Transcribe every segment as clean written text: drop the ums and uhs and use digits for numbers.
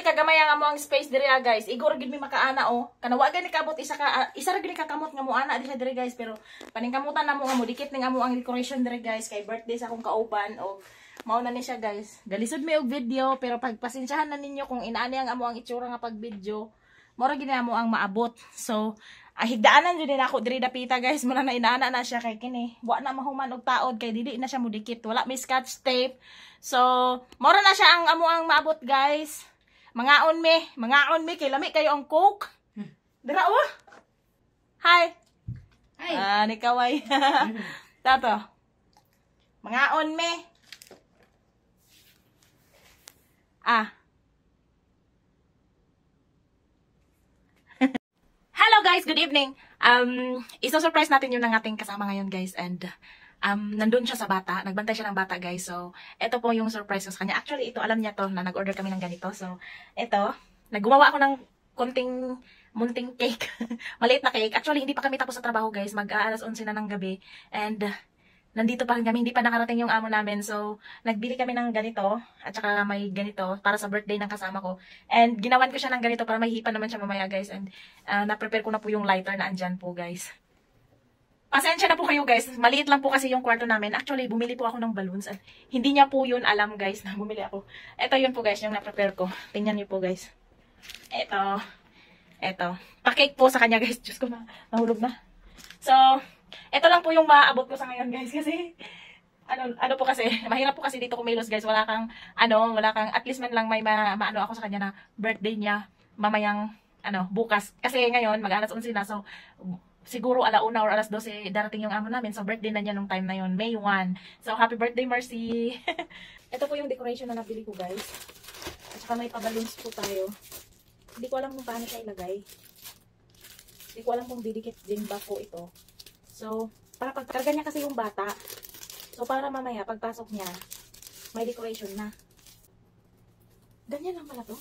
Lami kagamay ang amo ang space diri guys. Igor gid mi makaana o. Kanawa gani kabot isa ra gid ka kamot nga mo ana diri guys, pero paningkamutan namo nga mo dikit ning amo ang decoration diri guys kay birthday sa akong kauban o mao na ni siya guys. Galisod mi og video pero pagpasensyahan na ninyo kung inaani ang amo ang itsura nga pag video. Mora gid amo ang maabot. So higdaanan jud din ako diri dapita guys, muna na inaana na siya kay kini. Wa na mahuman og taod kay dili na siya mo dikit. Wala may scotch tape. So mora na siya ang amo ang maabot guys. Mangaon mi kay lami kayo ang coke. Dira wa. Hi. Hi. Ni kaway. Tato. Mangaon mi. Hello guys, good evening. Isa-surprise natin yung ng ating kasama ngayon guys, and nandun siya sa bata, nagbantay siya ng bata guys. So, ito po yung surprise ko sa kanya. Actually, ito alam niya to na nag-order kami ng ganito. So, ito, naggumawa ako ng munting cake. Maliit na cake. Actually, hindi pa kami tapos sa trabaho guys. Mag-alas 11 na ng gabi. And nandito pa rin kami, hindi pa nakarating yung amo namin. So, nagbili kami ng ganito, at saka may ganito, para sa birthday ng kasama ko. And ginawan ko siya ng ganito para may hipan naman siya mamaya guys. And na-prepare ko na po yung lighter na andyan po guys. Pasensya na po kayo guys, maliit lang po kasi yung kwarto namin. Actually, bumili po ako ng balloons. At hindi niya po yun alam guys na bumili ako. Ito yun po guys, yung na-prepare ko. Tingnan niyo po guys. Ito. Pa-cake po sa kanya guys. Diyos ko na, nahulog na. So, ito lang po yung maaabot ko sa ngayon guys kasi ano po kasi mahirap po kasi dito kumilos guys, wala kang at least man lang may maano ako sa kanya na birthday niya mamayang bukas kasi ngayon mag-alas 11 na, so siguro 1:00 or 12:00 darating yung amo namin, so birthday na niya nung time na yon, May 1. So happy birthday Mercy. Ito po yung decoration na nabili ko guys, at saka may pa-balloons po tayo. Hindi ko alam kung paano siya ilagay, hindi ko alam kung didikit din ba po ito. So, para pagkarga niya kasi yung bata. So, para mamaya, pagpasok niya, may decoration na. Ganyan lang pala to.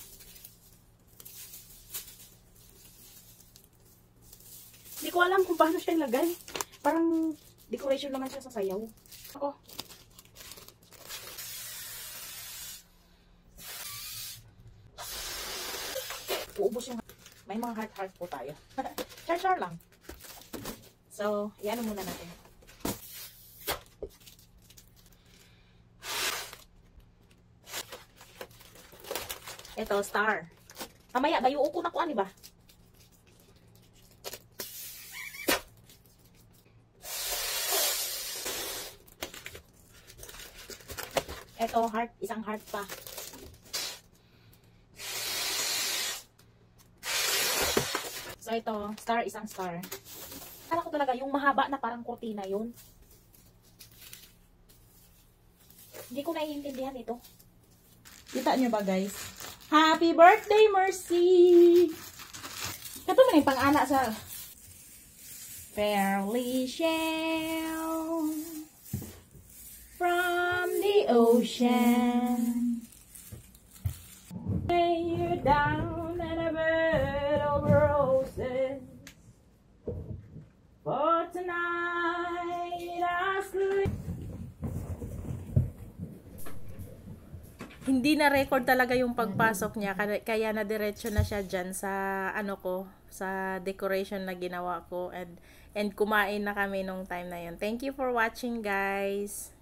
Hindi ko alam kung paano siya ilagay. Parang decoration naman siya sa sayaw. Ako. Uubos yung... May mga heart-heart po tayo. Char-char lang. So, yan muna natin. Ito, star. Mamaya, bayo ko na ko, ano ba? Ito, heart. Isang heart pa. So, ito, star, isang star. Kala ko talaga, yung mahaba na parang kurtina yun. Hindi ko naiintindihan ito. Kita nyo ba guys? Happy birthday, Mercy! Ito man yung pang-ana sa Fairly shell from the ocean. Lay you down in a bed of roses. For tonight I sleep. Hindi na record talaga yung pagpasok niya, kaya na diretso na siya dyan sa sa decoration na ginawa ko, and kumain na kami nung time na yun. Thank you for watching guys.